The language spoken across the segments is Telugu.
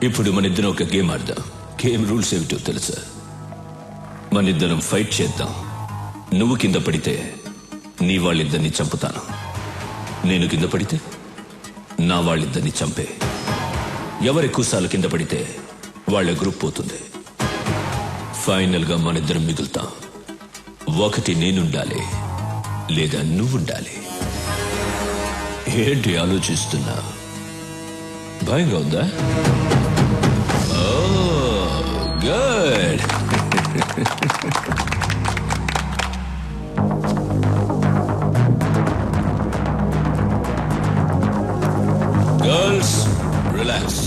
ఇప్పుడు మనిద్దరం ఒక గేమ్ ఆడదాం. గేమ్ రూల్స్ ఏమిటో తెలుసా? మనిద్దరం ఫైట్ చేద్దాం. నువ్వు కింద పడితే నీ వాళ్ళిద్దరిని చంపుతాను, నేను కింద పడితే నా వాళ్ళిద్దరిని చంపే. ఎవరెక్కువసార్లు కింద పడితే వాళ్ళ గ్రూప్ పోతుంది. ఫైనల్ గా మనిద్దరం మిగులుతాం. ఒకటి నేనుండాలి లేదా నువ్వుండాలి. ఏంటి ఆలోచిస్తున్నా? భయంగా ఉందా? గుడ్. Girls relax.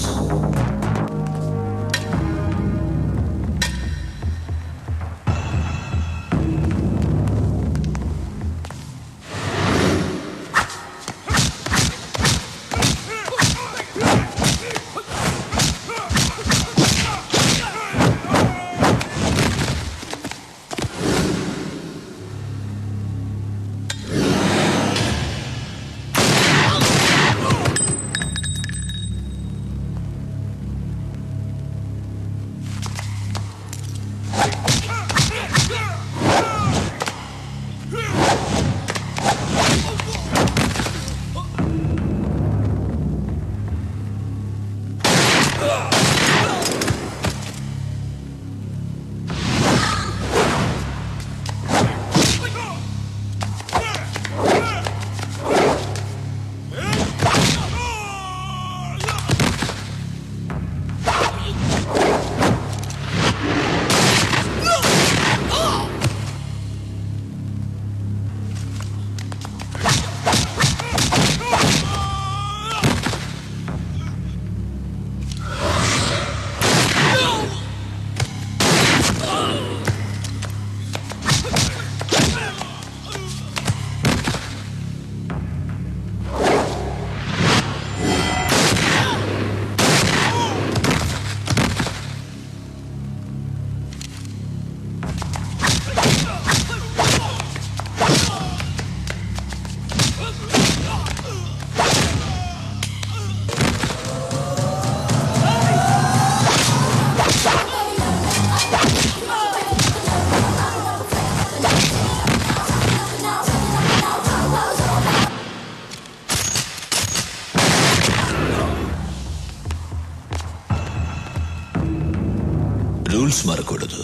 రూల్స్ మారకూడదు.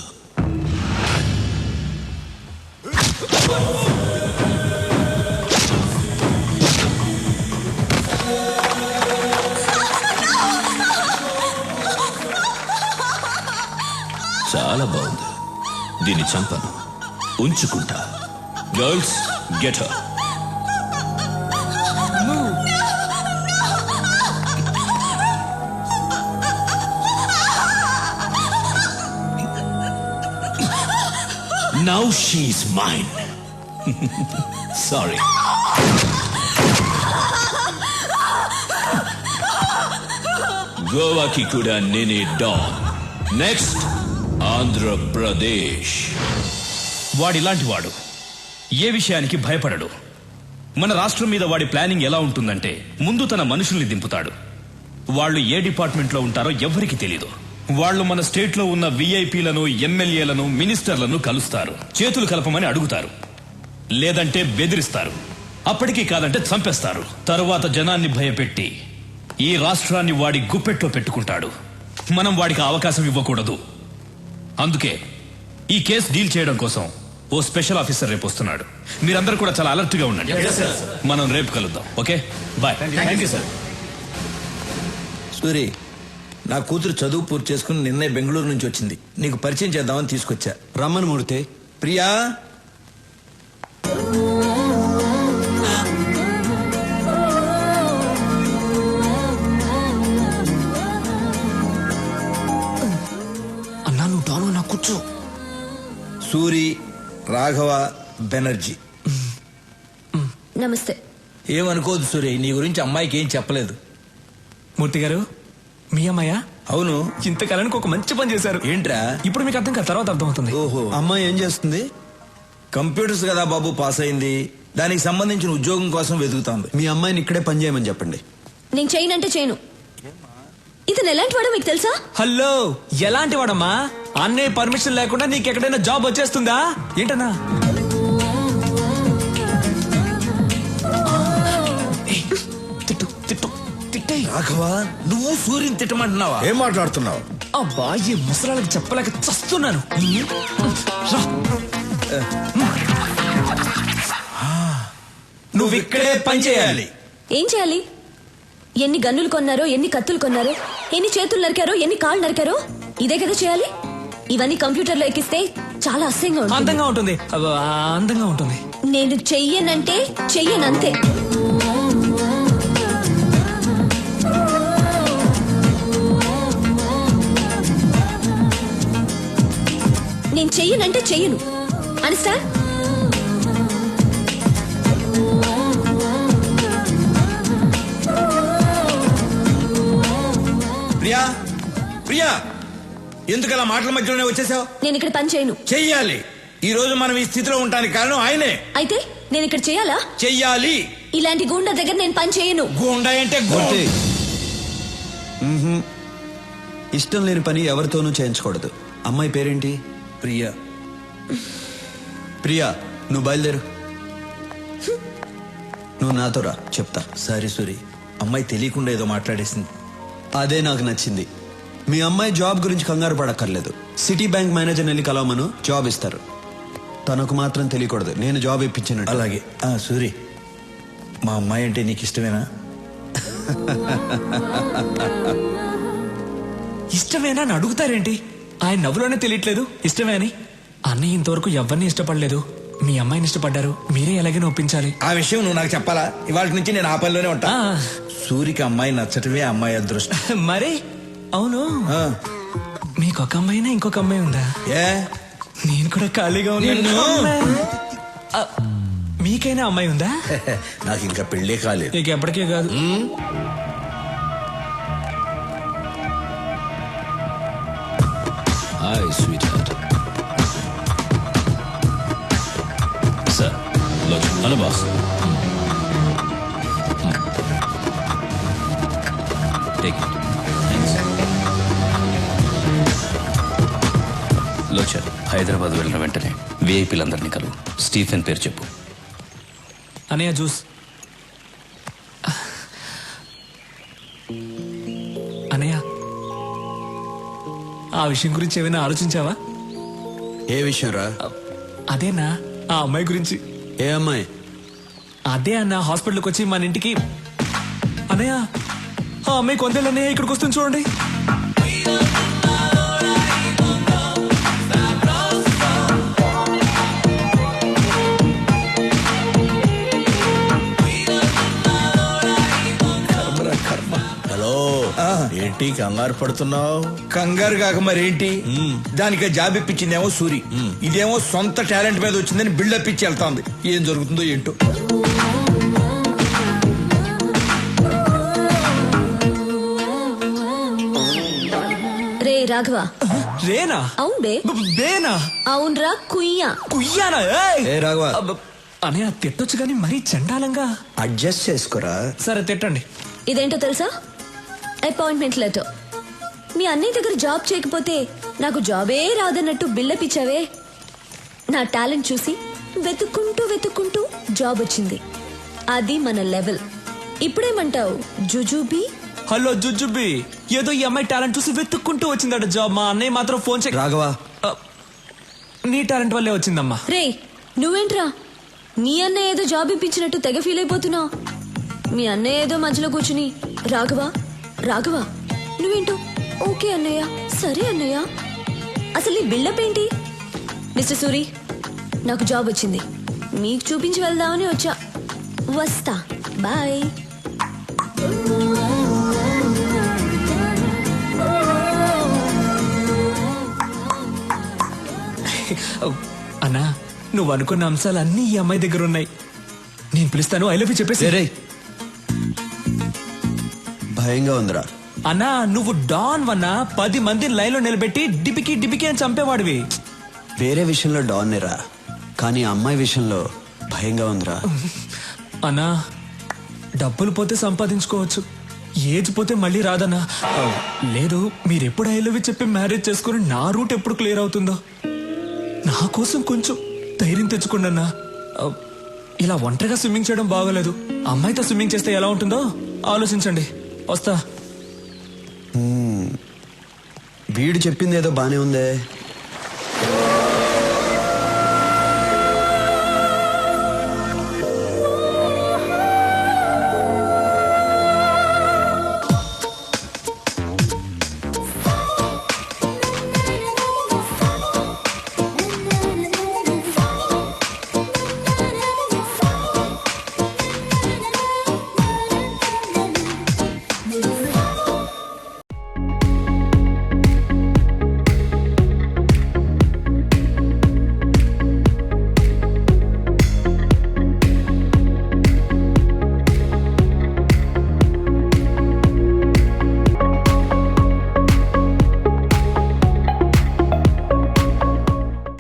చాలా బాగుంది. దీన్ని చంపను, ఉంచుకుంటా. Girls get her. Now she's mine. Sorry. Goa ki kuda nene don. Next Andhra Pradesh. వాడిలాంటి వాడు ఏ విషయానికి భయపడడు. మన రాష్ట్రం మీద వాడి ప్లానింగ్ ఎలా ఉంటుందంటే, ముందు తన మనుషుల్ని దింపుతాడు. వాళ్ళు ఏ డిపార్ట్మెంట్లో ఉంటారో ఎవ్వరికి తెలీదు. వాళ్ళు మన స్టేట్ లో ఉన్న విఐపీలను, ఎమ్మెల్యేలను, మినిస్టర్లను కలుస్తారు. చేతులు కలపమని అడుగుతారు, లేదంటే బెదిరిస్తారు. అప్పటికీ కాదంటే చంపేస్తారు. తరువాత జనాన్ని భయపెట్టి ఈ రాష్ట్రాన్ని వాడి గుప్పెట్లో పెట్టుకుంటాడు. మనం వాడికి అవకాశం ఇవ్వకూడదు. అందుకే ఈ కేసు డీల్ చేయడం కోసం ఓ స్పెషల్ ఆఫీసర్ రేపు వస్తున్నాడు. మీరందరూ కూడా చాలా అలర్ట్ గా ఉండండి. మనం రేపు కలుద్దాం. Okay, bye. Thank you sir. Suri, నా కూతురు చదువు పూర్తి చేసుకుని నిన్నే బెంగళూరు నుంచి వచ్చింది. నీకు పరిచయం చేద్దామని తీసుకొచ్చా. రమ్మని మూడితే. ప్రియా, అన్నా నువ్వు డాను, నా కూర్చో. సూరి, రాఘవ బెనర్జీ. నమస్తే. ఏమనుకోదు సూరి, నీ గురించి అమ్మాయికి ఏం చెప్పలేదు. మూర్తి గారు, మీ అమ్మాయ? అవును. ఇంతకాలానికి ఒక మంచి పని చేశారు. ఏంట్రా? ఇప్పుడు మీకు అర్థం కాదు, తర్వాత అర్థం అవుతుంది. ఓహో. అమ్మాయి ఏం చేస్తుంది? కంప్యూటర్స్ కదా బాబు, పాస్ అయింది. దానికి సంబంధించిన ఉద్యోగం కోసం వెతుకుతాంది. మీ అమ్మాయిని ఇక్కడే పని చేయమని చెప్పండి. నేను చేయనంటే చేయను. ఇతను ఎలాంటి వాడో మీకు తెలుసా? హలో, ఎలాంటి వాడమ్మా? అన్నయ్య పర్మిషన్ లేకుండా నీకు ఎక్కడైనా జాబ్ వచ్చేస్తుందా ఏంటన్నా? ఏయ్, తిట్టు తిట్టు తిట్టేయ్. రాఘవ, నువ్వు సూర్యుని తిట్టమంటున్నావా? ఏం మాట్లాడుతున్నావు? అబ్బా, ఈ ముసలాళ్ళకి చెప్పలేక చస్తున్నాను. రా. నువ్వు ఇక్కడే పని చేయాలి. ఏం చేయాలి? ఎన్ని గన్నులు కొన్నారో, ఎన్ని కత్తులు కొన్నారో, ఎన్ని చేతులు నరికారో, ఎన్ని కాళ్ళు నరికారో, ఇదే కదా చేయాలి. ఇవన్నీ కంప్యూటర్లో ఎక్కిస్తే చాలా అసహ్యంగా ఉంటుంది. అందంగా ఉంటుంది. అబ్బా, అందంగా ఉంటుంది. నేను చెయ్యనంటే చెయ్యనంతే. నేను చెయ్యనంటే చెయ్యను. అండర్స్టాండ్? ప్రియా, ప్రియా, ఎందుకు అలా మాటల మధ్యలోనే వచ్చేసావు? నేను ఇక్కడ పని చేయను. చెయ్యాలి. ఈ రోజు మనం ఈ స్థితిలో ఉండడానికి కారణం ఆయనే. అయితే నేను ఇక్కడ చేయాలా? చెయ్యాలి. ఇలాంటి గూండా దగ్గర నేను పని చేయను. గుండా అంటే మూర్తి. ఇష్టం లేని పని ఎవరితోనూ చేయించకూడదు. అమ్మాయి పేరేంటి? ప్రియా. ప్రియా, నువ్వు బయలుదేరు. నువ్వు నాతో రా, చెప్తా. సారీ సూరి, అమ్మాయి తెలియకుండా ఏదో మాట్లాడేసింది. అదే నాకు నచ్చింది. మీ అమ్మాయి జాబ్ గురించి కంగారు పడక్కర్లేదు. సిటీ బ్యాంక్ మేనేజర్ వెళ్ళి కలవమను, జాబ్ ఇస్తారు. తనకు మాత్రం తెలియకూడదు నేను జాబ్ ఇప్పించినట్టు. అలాగే. సూరి, మా అమ్మాయి అంటే నీకు ఇష్టమేనా? ఇష్టమేనా అని అడుగుతారేంటి? ఆయన నవ్వులోనే తెలియట్లేదు ఇష్టమే అని. అన్నయ్య ఇంతవరకు ఎవరిని ఇష్టపడలేదు. మీ అమ్మాయిని ఇష్టపడ్డారు. మీరే ఎలాగైనా ఒప్పించాలి. ఆ విషయం నువ్వు నాకు చెప్పాలా? ఇవాళ నుంచి నేను ఆ పనిలోనే ఉంటా. సూరికి అమ్మాయి నచ్చటమే అమ్మాయి అదృష్టం. మరి అవును, మీకు ఒక అమ్మాయినా ఇంకొక అమ్మాయి ఉందా? ఏ, నేను కూడా ఖాళీగా ఉన్నాను. ఆ, మీకైనా అమ్మాయి ఉందా? నాకు ఇంకా పెళ్ళే కాలేదు. నీకు ఎప్పటికే కాదు. Hi sweetheart. Sir, hello boss. Take it. లోచర్, హైదరాబాద్ వెళ్ళిన వెంటనే విఐపీలందరినీ కలువు. స్టీఫెన్ పేరు చెప్పు. అనయ్య జ్యూస్. అనయ్య, ఆ విషయం గురించి ఏమైనా ఆలోచించావా? ఏ విషయం రా? అదేనా, ఆ అమ్మాయి గురించి. ఏ అమ్మాయి? అదే అన్న, హాస్పిటల్కి వచ్చి మన ఇంటికి. అన్నయ్య, ఆ అమ్మాయి కొందేళ్ళనే ఇక్కడికి వస్తుంది చూడండి. హలో, ఏంటి కంగారు పడుతున్నావు? కంగారు కాక మరేంటి? దానికి జాబ్ ఇప్పించిందేమో సూరి, ఇదేమో సొంత టాలెంట్ మీద వచ్చిందని బిల్డప్ ఇచ్చి వెళ్తాంది. ఏం జరుగుతుందో ఏంటో. రే రాఘవ. రేనా? అవును బే. బేనా? అవునరా కుయ్యా. కుయ్యానా? ఏ రాఘవ, అనయ్య తిట్టొచ్చు కానీ మరీ చండాలంగా. అడ్జస్ట్ చేసుకోరా. సరే తిట్టండి. ఇదేంటో తెలుసా? Appointment letter. మీ అన్నయ్య దగ్గర జాబ్ చేయకపోతే నాకు జాబే రాదన్నట్టు బిల్డప్ ఇచ్చావే. నా టాలెంట్ చూసి వెతుక్కుంటూ వెతుక్కుంటూ జాబ్ వచ్చింది. అది మన లెవెల్. ఇప్పుడేమంటావు జుజుబీ? హలో జుజుబి, ఏదో ఈ అమ్మాయి టాలెంట్ చూసి వెతుక్కుంటూ వచ్చిందట జాబ్. మా అన్నయ్య మాత్రం ఫోన్ చేసి, రాఘవ, నీ టాలెంట్ వల్లే వచ్చిందమ్మా. రే నువ్వేంట్రా మీ అన్నయ్య ఏదో జాబ్ ఇప్పించినట్టు తెగ ఫీల్ అయిపోతున్నావు. మీ అన్నయ్య ఏదో మధ్యలో కూర్చుని రాఘవ రాఘవ నువ్వేంటో ఓకే అన్నయ్య, సరే అన్నయ్య. అసలు నీ బిల్డప్ ఏంటి? మిస్టర్ సూరి, నాకు జాబ్ వచ్చింది. మీకు చూపించి వెళ్దామని వచ్చా. వస్తా, బాయ్. అన్నా, నువ్వు అనుకున్న అంశాలు అన్నీ ఈ అమ్మాయి దగ్గర ఉన్నాయి. నేను పిలుస్తాను, ఐ లవ్ యూ చెప్పేసి. భయంగా ఉందిరా. అన్నా, నువ్వు డాన్ వన్నా 10 మందిని లైన్లో నిలబెట్టి డిపికి డిపికి అని చంపేవాడివి. వేరే విషయంలో డాన్నేరా, కానీ అమ్మాయి విషయంలో భయంగా ఉందిరా. అన్నా, డబ్బులు పోతే సంపాదించుకోవచ్చు, ఏజ్ పోతే మళ్ళీ రాదన్నా లేదు మీరెప్పుడు ఐ లవ్ యూ చెప్పి మ్యారేజ్ చేసుకుని నా రూట్ ఎప్పుడు క్లియర్ అవుతుందో నా కోసం కొంచెం ధైర్యం తెచ్చుకోండి అన్నా ఇలా ఒంటరిగా స్విమ్మింగ్ చేయడం బాగోలేదు అమ్మాయితో స్విమ్మింగ్ చేస్తే ఎలా ఉంటుందో ఆలోచించండి వస్తా వీడు చెప్పింది ఏదో బానే ఉందే